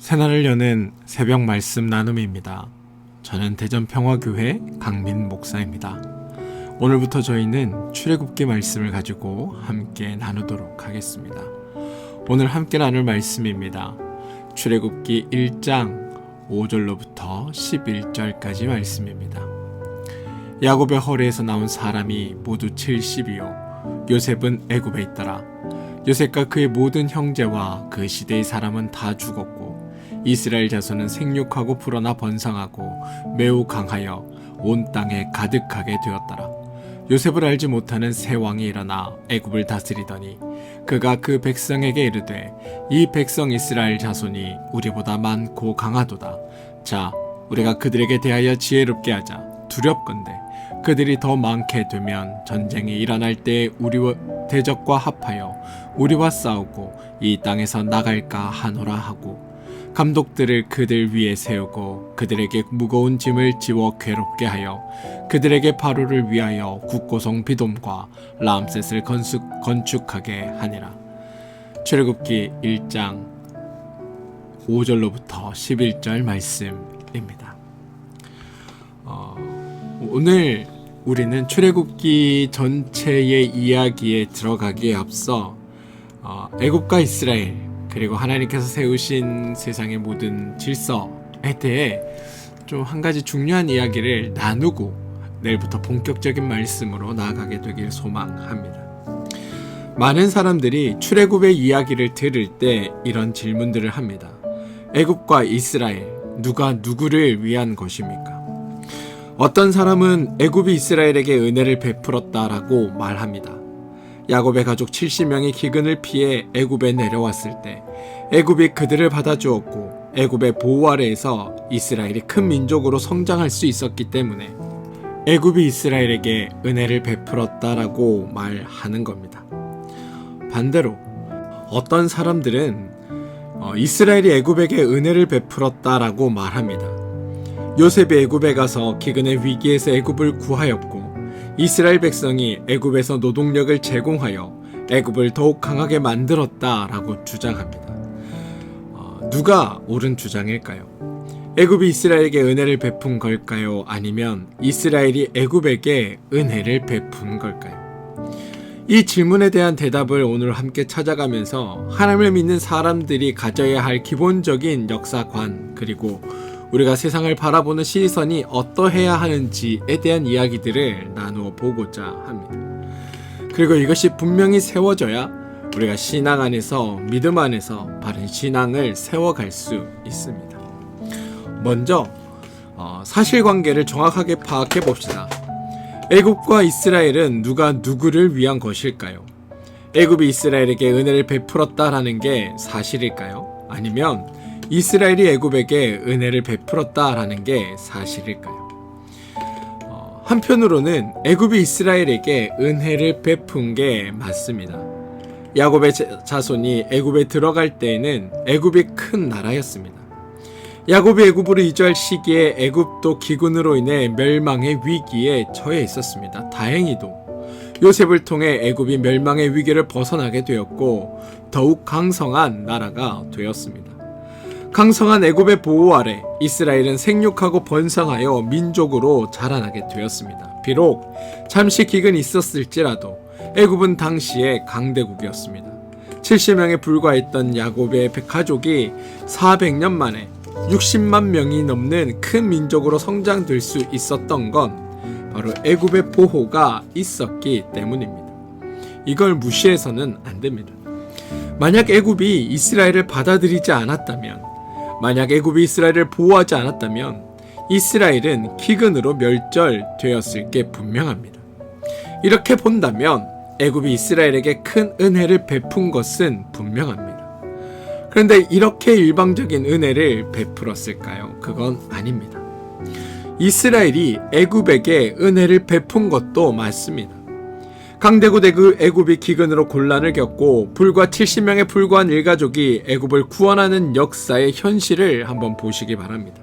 새날을 여는 새벽 말씀 나눔입니다. 저는 대전평화교회 강민 목사입니다. 오늘부터 저희는 출애굽기 말씀을 가지고 함께 나누도록 하겠습니다. 오늘 함께 나눌 말씀입니다. 출애굽기 1장 5절로부터 11절까지 말씀입니다. 야곱의 허리에서 나온 사람이 모두 70이요 요셉은 애굽에 있더라. 요셉과 그의 모든 형제와 그 시대의 사람은 다 죽었고 이스라엘 자손은 생육하고 불어나 번성하고 매우 강하여 온 땅에 가득하게 되었더라. 요셉을 알지 못하는 새 왕이 일어나 애굽을 다스리더니 그가 그 백성에게 이르되 이 백성 이스라엘 자손이 우리보다 많고 강하도다. 자, 우리가 그들에게 대하여 지혜롭게 하자. 두렵건대 그들이 더 많게 되면 전쟁이 일어날 때에 우리와 대적과 합하여 우리와 싸우고 이 땅에서 나갈까 하노라 하고 감독들을 그들 위에 세우고 그들에게 무거운 짐을 지워 괴롭게 하여 그들에게 바로를 위하여 국고성 비돔과 람셋을 건축하게 하니라. 출애굽기 1장 5절로부터 11절 말씀입니다. 오늘 우리는 출애굽기 전체의 이야기에 들어가기에 앞서 애굽과 이스라엘 그리고 하나님께서 세우신 세상의 모든 질서에 대해 좀 한 가지 중요한 이야기를 나누고 내일부터 본격적인 말씀으로 나아가게 되길 소망합니다. 많은 사람들이 출애굽의 이야기를 들을 때 이런 질문들을 합니다. 애굽과 이스라엘, 누가 누구를 위한 것입니까? 어떤 사람은 애굽이 이스라엘에게 은혜를 베풀었다라고 말합니다. 야곱의 가족 70명이 기근을 피해 애굽에 내려왔을 때 애굽이 그들을 받아주었고 애굽의 보호 아래에서 이스라엘이 큰 민족으로 성장할 수 있었기 때문에 애굽이 이스라엘에게 은혜를 베풀었다라고 말하는 겁니다. 반대로 어떤 사람들은 이스라엘이 애굽에게 은혜를 베풀었다라고 말합니다. 요셉이 애굽에 가서 기근의 위기에서 애굽을 구하였고 이스라엘 백성이 애굽에서 노동력을 제공하여 애굽을 더욱 강하게 만들었다라고 주장합니다. 누가 옳은 주장일까요? 애굽이 이스라엘에게 은혜를 베푼 걸까요? 아니면 이스라엘이 애굽에게 은혜를 베푼 걸까요? 이 질문에 대한 대답을 오늘 함께 찾아가면서 하나님을 믿는 사람들이 가져야 할 기본적인 역사관 그리고 우리가 세상을 바라보는 시선이 어떠해야 하는지에 대한 이야기들을 나누어 보고자 합니다. 그리고 이것이 분명히 세워져야 우리가 신앙 안에서 믿음 안에서 바른 신앙을 세워갈 수 있습니다. 먼저 사실관계를 정확하게 파악해 봅시다. 애굽과 이스라엘은 누가 누구를 위한 것일까요? 애굽이 이스라엘에게 은혜를 베풀었다라는 게 사실일까요? 아니면 이스라엘이 애굽에게 은혜를 베풀었다라는 게 사실일까요? 한편으로는 애굽이 이스라엘에게 은혜를 베푼 게 맞습니다. 야곱의 자손이 애굽에 들어갈 때에는 애굽이 큰 나라였습니다. 야곱이 애굽으로 이주할 시기에 애굽도 기근으로 인해 멸망의 위기에 처해 있었습니다. 다행히도 요셉을 통해 애굽이 멸망의 위기를 벗어나게 되었고 더욱 강성한 나라가 되었습니다. 강성한 애굽의 보호 아래 이스라엘은 생육하고 번성하여 민족으로 자라나게 되었습니다. 비록 잠시 기근이 있었을지라도 애굽은 당시에 강대국이었습니다. 70명에 불과했던 야곱의 가족이 400년 만에 60만 명이 넘는 큰 민족으로 성장될 수 있었던 건 바로 애굽의 보호가 있었기 때문입니다. 이걸 무시해서는 안 됩니다. 만약 애굽이 이스라엘을 받아들이지 않았다면 만약 애굽이 이스라엘을 보호하지 않았다면 이스라엘은 기근으로 멸절되었을 게 분명합니다. 이렇게 본다면 애굽이 이스라엘에게 큰 은혜를 베푼 것은 분명합니다. 그런데 이렇게 일방적인 은혜를 베풀었을까요? 그건 아닙니다. 이스라엘이 애굽에게 은혜를 베푼 것도 맞습니다. 강대국 애굽이 기근으로 곤란을 겪고 불과 70명에 불과한 일가족이 애굽을 구원하는 역사의 현실을 한번 보시기 바랍니다.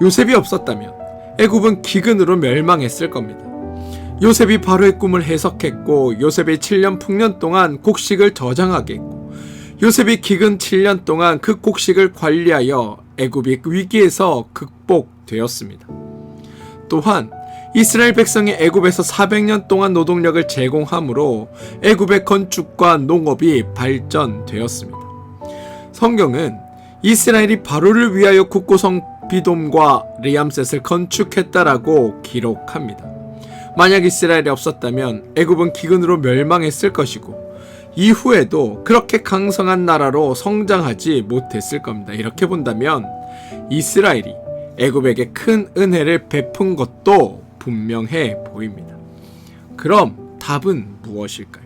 요셉이 없었다면 애굽은 기근으로 멸망했을 겁니다. 요셉이 바로의 꿈을 해석했고 요셉이 7년 풍년 동안 곡식을 저장하게 했고 요셉이 기근 7년 동안 그 곡식을 관리하여 애굽이 위기에서 극복되었습니다. 또한 이스라엘 백성이 애굽에서 400년 동안 노동력을 제공함으로 애굽의 건축과 농업이 발전되었습니다. 성경은 이스라엘이 바로를 위하여 국고성 비돔과 리암셋을 건축했다라고 기록합니다. 만약 이스라엘이 없었다면 애굽은 기근으로 멸망했을 것이고 이후에도 그렇게 강성한 나라로 성장하지 못했을 겁니다. 이렇게 본다면 이스라엘이 애굽에게 큰 은혜를 베푼 것도 분명해 보입니다. 그럼 답은 무엇일까요?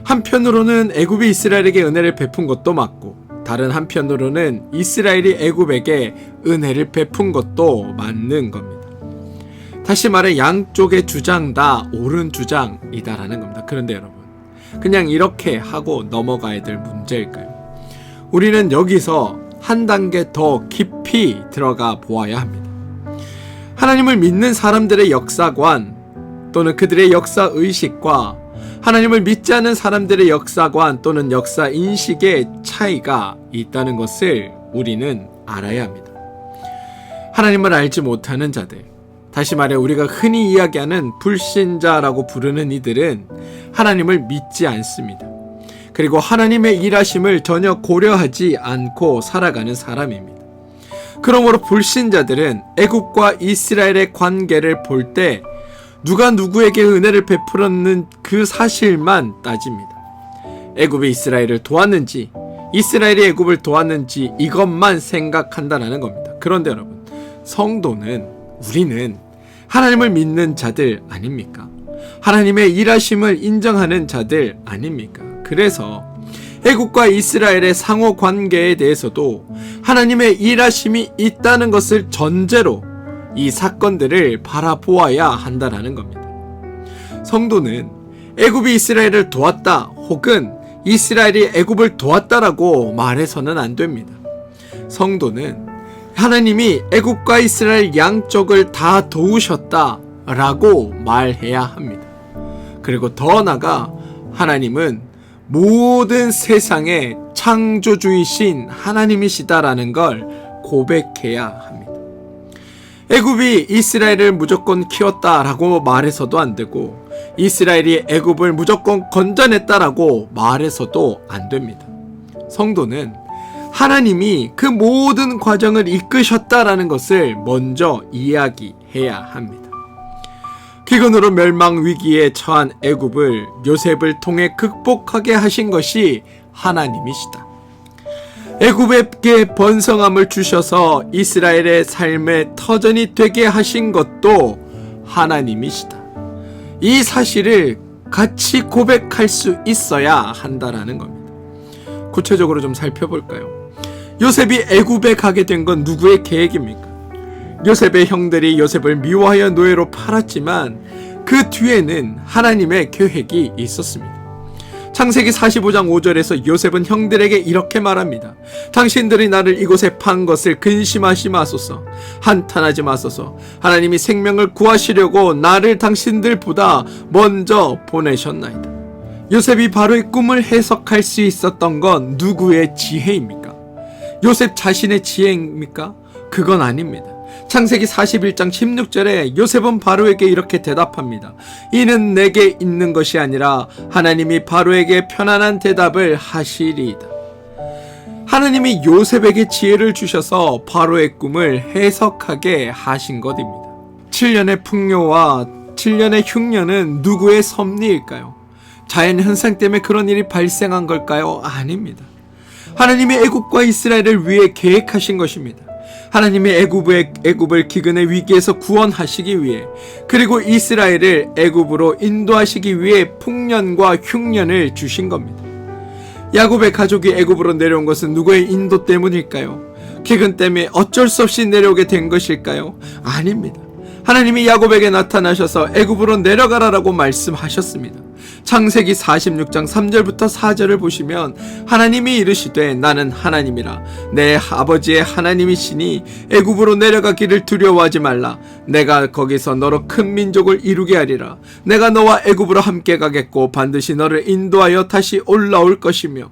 한편으로는 애굽이 이스라엘에게 은혜를 베푼 것도 맞고 다른 한편으로는 이스라엘이 애굽에게 은혜를 베푼 것도 맞는 겁니다. 다시 말해 양쪽의 주장 다 옳은 주장이다라는 겁니다. 그런데 여러분, 그냥 이렇게 하고 넘어가야 될 문제일까요? 우리는 여기서 한 단계 더 깊이 들어가 보아야 합니다. 하나님을 믿는 사람들의 역사관 또는 그들의 역사의식과 하나님을 믿지 않는 사람들의 역사관 또는 역사인식의 차이가 있다는 것을 우리는 알아야 합니다. 하나님을 알지 못하는 자들, 다시 말해 우리가 흔히 이야기하는 불신자라고 부르는 이들은 하나님을 믿지 않습니다. 그리고 하나님의 일하심을 전혀 고려하지 않고 살아가는 사람입니다. 그러므로 불신자들은 애굽과 이스라엘의 관계를 볼 때 누가 누구에게 은혜를 베풀었는 그 사실만 따집니다. 애굽이 이스라엘을 도왔는지 이스라엘이 애굽을 도왔는지 이것만 생각한다는 겁니다. 그런데 여러분, 성도는, 우리는 하나님을 믿는 자들 아닙니까? 하나님의 일하심을 인정하는 자들 아닙니까? 그래서 애굽과 이스라엘의 상호 관계에 대해서도 하나님의 일하심이 있다는 것을 전제로 이 사건들을 바라보아야 한다는 겁니다. 성도는 애굽이 이스라엘을 도왔다 혹은 이스라엘이 애굽을 도왔다라고 말해서는 안 됩니다. 성도는 하나님이 애굽과 이스라엘 양쪽을 다 도우셨다라고 말해야 합니다. 그리고 더 나아가 하나님은 모든 세상의 창조주이신 하나님이시다라는 걸 고백해야 합니다. 애굽이 이스라엘을 무조건 키웠다라고 말해서도 안 되고 이스라엘이 애굽을 무조건 건져냈다라고 말해서도 안 됩니다. 성도는 하나님이 그 모든 과정을 이끄셨다라는 것을 먼저 이야기해야 합니다. 기근으로 멸망 위기에 처한 애굽을 요셉을 통해 극복하게 하신 것이 하나님이시다. 애굽에게 번성함을 주셔서 이스라엘의 삶의 터전이 되게 하신 것도 하나님이시다. 이 사실을 같이 고백할 수 있어야 한다라는 겁니다. 구체적으로 좀 살펴볼까요? 요셉이 애굽에 가게 된 건 누구의 계획입니까? 요셉의 형들이 요셉을 미워하여 노예로 팔았지만 그 뒤에는 하나님의 계획이 있었습니다. 창세기 45장 5절에서 요셉은 형들에게 이렇게 말합니다. 당신들이 나를 이곳에 판 것을 근심하지 마소서, 한탄하지 마소서. 하나님이 생명을 구하시려고 나를 당신들보다 먼저 보내셨나이다. 요셉이 바로의 꿈을 해석할 수 있었던 건 누구의 지혜입니까? 요셉 자신의 지혜입니까? 그건 아닙니다. 창세기 41장 16절에 요셉은 바로에게 이렇게 대답합니다. 이는 내게 있는 것이 아니라 하나님이 바로에게 편안한 대답을 하시리이다. 하나님이 요셉에게 지혜를 주셔서 바로의 꿈을 해석하게 하신 것입니다. 7년의 풍요와 7년의 흉년은 누구의 섭리일까요? 자연현상 때문에 그런 일이 발생한 걸까요? 아닙니다. 하나님이 애굽과 이스라엘을 위해 계획하신 것입니다. 하나님이 애굽을 기근의 위기에서 구원하시기 위해, 그리고 이스라엘을 애굽으로 인도하시기 위해 풍년과 흉년을 주신 겁니다. 야곱의 가족이 애굽으로 내려온 것은 누구의 인도 때문일까요? 기근 때문에 어쩔 수 없이 내려오게 된 것일까요? 아닙니다. 하나님이 야곱에게 나타나셔서 애굽으로 내려가라라고 말씀하셨습니다. 창세기 46장 3절부터 4절을 보시면 하나님이 이르시되 나는 하나님이라 내 아버지의 하나님이시니 애굽으로 내려가기를 두려워하지 말라. 내가 거기서 너로 큰 민족을 이루게 하리라. 내가 너와 애굽으로 함께 가겠고 반드시 너를 인도하여 다시 올라올 것이며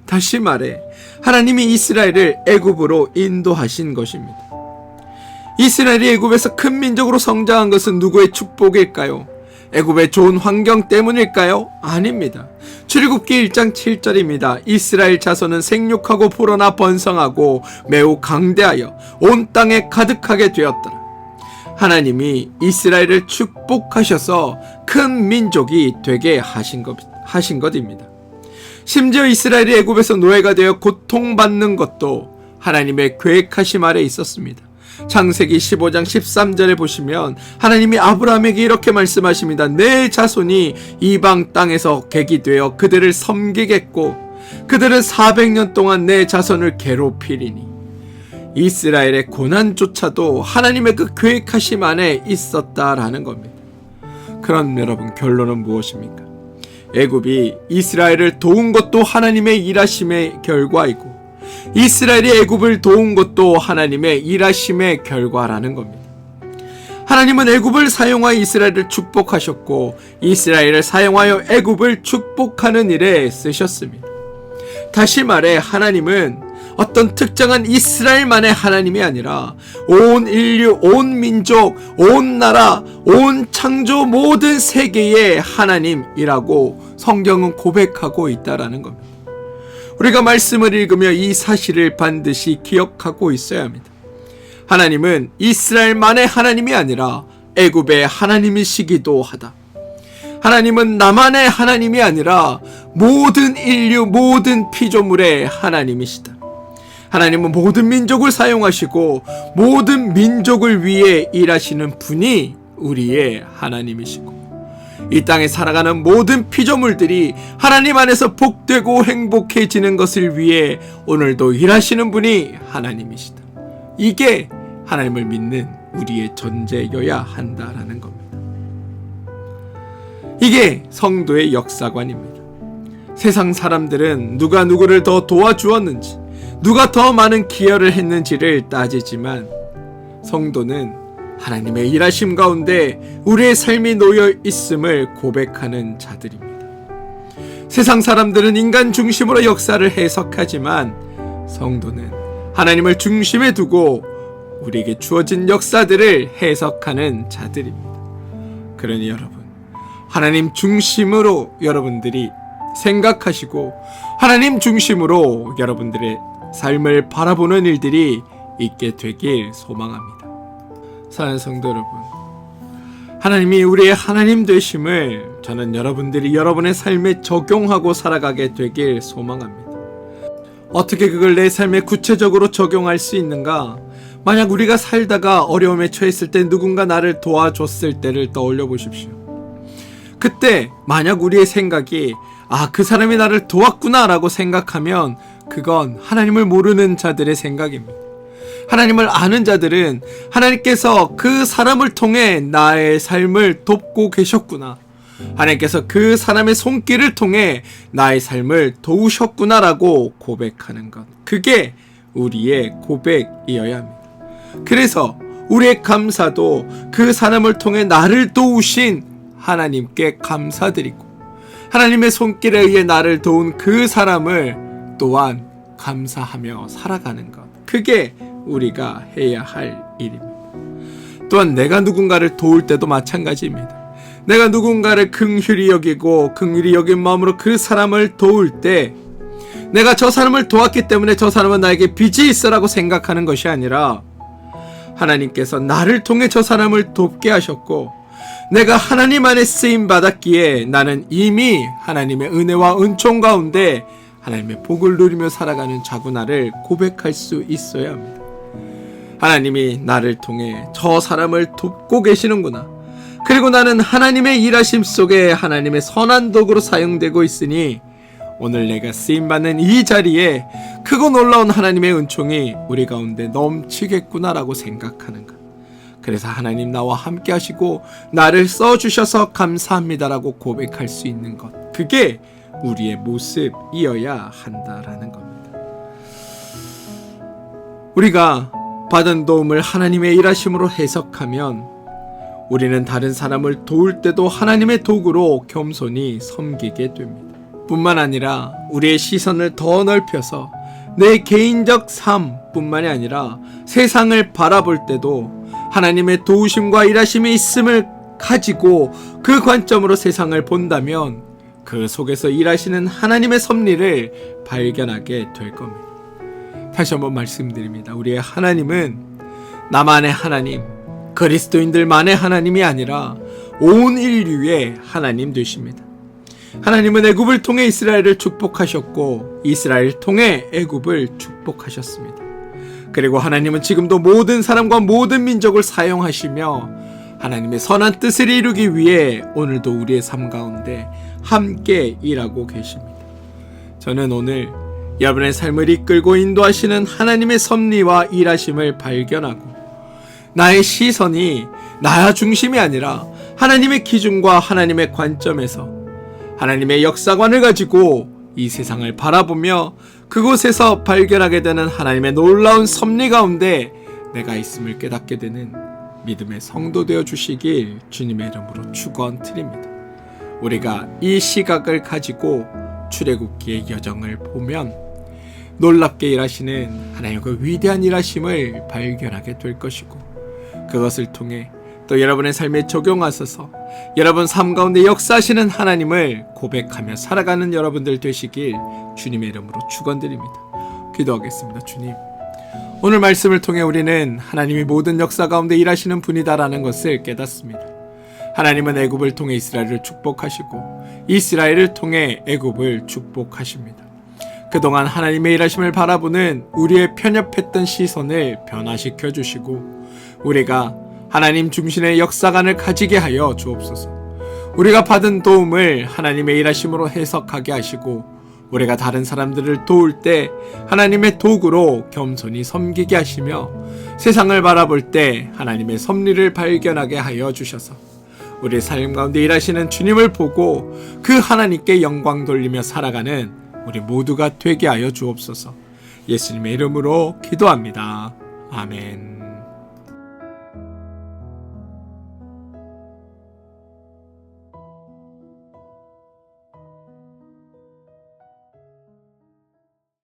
다시 말해 하나님이 이스라엘을 애굽으로 인도하신 것입니다. 이스라엘이 애굽에서 큰 민족으로 성장한 것은 누구의 축복일까요? 애굽의 좋은 환경 때문일까요? 아닙니다. 출애굽기 1장 7절입니다. 이스라엘 자손은 생육하고 불어나 번성하고 매우 강대하여 온 땅에 가득하게 되었더라. 하나님이 이스라엘을 축복하셔서 큰 민족이 되게 하신 것입니다. 심지어 이스라엘이 애굽에서 노예가 되어 고통받는 것도 하나님의 계획하심 아래 있었습니다. 창세기 15장 13절에 보시면 하나님이 아브라함에게 이렇게 말씀하십니다. 내 자손이 이방 땅에서 객이 되어 그들을 섬기겠고 그들은 400년 동안 내 자손을 괴롭히리니. 이스라엘의 고난조차도 하나님의 그 계획하심 안에 있었다라는 겁니다. 그럼 여러분, 결론은 무엇입니까? 애굽이 이스라엘을 도운 것도 하나님의 일하심의 결과이고 이스라엘이 애굽을 도운 것도 하나님의 일하심의 결과라는 겁니다. 하나님은 애굽을 사용하여 이스라엘을 축복하셨고 이스라엘을 사용하여 애굽을 축복하는 일에 쓰셨습니다. 다시 말해 하나님은 어떤 특정한 이스라엘만의 하나님이 아니라 온 인류, 온 민족, 온 나라, 온 창조 모든 세계의 하나님이라고 성경은 고백하고 있다라는 겁니다. 우리가 말씀을 읽으며 이 사실을 반드시 기억하고 있어야 합니다. 하나님은 이스라엘만의 하나님이 아니라 애굽의 하나님이시기도 하다. 하나님은 나만의 하나님이 아니라 모든 인류, 모든 피조물의 하나님이시다. 하나님은 모든 민족을 사용하시고 모든 민족을 위해 일하시는 분이 우리의 하나님이시고 이 땅에 살아가는 모든 피조물들이 하나님 안에서 복되고 행복해지는 것을 위해 오늘도 일하시는 분이 하나님이시다. 이게 하나님을 믿는 우리의 전제여야 한다라는 겁니다. 이게 성도의 역사관입니다. 세상 사람들은 누가 누구를 더 도와주었는지, 누가 더 많은 기여를 했는지를 따지지만 성도는 하나님의 일하심 가운데 우리의 삶이 놓여 있음을 고백하는 자들입니다. 세상 사람들은 인간 중심으로 역사를 해석하지만 성도는 하나님을 중심에 두고 우리에게 주어진 역사들을 해석하는 자들입니다. 그러니 여러분, 하나님 중심으로 여러분들이 생각하시고 하나님 중심으로 여러분들의 삶을 바라보는 일들이 있게 되길 소망합니다. 사랑하는 성도 여러분, 하나님이 우리의 하나님 되심을 저는 여러분들이 여러분의 삶에 적용하고 살아가게 되길 소망합니다. 어떻게 그걸 내 삶에 구체적으로 적용할 수 있는가? 만약 우리가 살다가 어려움에 처했을 때 누군가 나를 도와줬을 때를 떠올려 보십시오. 그때 만약 우리의 생각이 그 사람이 나를 도왔구나 라고 생각하면 그건 하나님을 모르는 자들의 생각입니다. 하나님을 아는 자들은 하나님께서 그 사람을 통해 나의 삶을 돕고 계셨구나, 하나님께서 그 사람의 손길을 통해 나의 삶을 도우셨구나 라고 고백하는 것, 그게 우리의 고백이어야 합니다. 그래서 우리의 감사도 그 사람을 통해 나를 도우신 하나님께 감사드리고 하나님의 손길에 의해 나를 도운 그 사람을 또한 감사하며 살아가는 것, 그게 우리가 해야 할 일입니다. 또한 내가 누군가를 도울 때도 마찬가지입니다. 내가 누군가를 긍휼히 여기고 긍휼히 여긴 마음으로 그 사람을 도울 때 내가 저 사람을 도왔기 때문에 저 사람은 나에게 빚이 있어라고 생각하는 것이 아니라 하나님께서 나를 통해 저 사람을 돕게 하셨고 내가 하나님 안에 쓰임받았기에 나는 이미 하나님의 은혜와 은총 가운데 하나님의 복을 누리며 살아가는 자구나를 고백할 수 있어야 합니다. 하나님이 나를 통해 저 사람을 돕고 계시는구나, 그리고 나는 하나님의 일하심 속에 하나님의 선한 도구로 사용되고 있으니 오늘 내가 쓰임받는 이 자리에 크고 놀라운 하나님의 은총이 우리 가운데 넘치겠구나라고 생각하는 것, 그래서 하나님 나와 함께 하시고 나를 써주셔서 감사합니다라고 고백할 수 있는 것, 그게 우리의 모습이어야 한다라는 겁니다. 우리가 받은 도움을 하나님의 일하심으로 해석하면 우리는 다른 사람을 도울 때도 하나님의 도구로 겸손히 섬기게 됩니다. 뿐만 아니라 우리의 시선을 더 넓혀서 내 개인적 삶뿐만이 아니라 세상을 바라볼 때도 하나님의 도우심과 일하심이 있음을 가지고 그 관점으로 세상을 본다면 그 속에서 일하시는 하나님의 섭리를 발견하게 될 겁니다. 다시 한번 말씀드립니다. 우리의 하나님은 나만의 하나님, 그리스도인들만의 하나님이 아니라 온 인류의 하나님 되십니다. 하나님은 애굽을 통해 이스라엘을 축복하셨고 이스라엘을 통해 애굽을 축복하셨습니다. 그리고 하나님은 지금도 모든 사람과 모든 민족을 사용하시며 하나님의 선한 뜻을 이루기 위해 오늘도 우리의 삶 가운데 함께 일하고 계십니다. 저는 오늘 여러분의 삶을 이끌고 인도하시는 하나님의 섭리와 일하심을 발견하고 나의 시선이 나 중심이 아니라 하나님의 기준과 하나님의 관점에서 하나님의 역사관을 가지고 이 세상을 바라보며 그곳에서 발견하게 되는 하나님의 놀라운 섭리 가운데 내가 있음을 깨닫게 되는 믿음의 성도 되어 주시길 주님의 이름으로 축원드립니다. 우리가 이 시각을 가지고 출애굽기의 여정을 보면 놀랍게 일하시는 하나님의 그 위대한 일하심을 발견하게 될 것이고 그것을 통해 또 여러분의 삶에 적용하셔서 여러분 삶 가운데 역사하시는 하나님을 고백하며 살아가는 여러분들 되시길 주님의 이름으로 축원드립니다. 기도하겠습니다. 주님, 오늘 말씀을 통해 우리는 하나님이 모든 역사 가운데 일하시는 분이다라는 것을 깨닫습니다. 하나님은 애굽을 통해 이스라엘을 축복하시고 이스라엘을 통해 애굽을 축복하십니다. 그동안 하나님의 일하심을 바라보는 우리의 편협했던 시선을 변화시켜 주시고 우리가 하나님 중심의 역사관을 가지게 하여 주옵소서. 우리가 받은 도움을 하나님의 일하심으로 해석하게 하시고 우리가 다른 사람들을 도울 때 하나님의 도구로 겸손히 섬기게 하시며 세상을 바라볼 때 하나님의 섭리를 발견하게 하여 주셔서 우리의 삶 가운데 일하시는 주님을 보고 그 하나님께 영광 돌리며 살아가는 우리 모두가 되게 하여 주옵소서. 예수님의 이름으로 기도합니다. 아멘.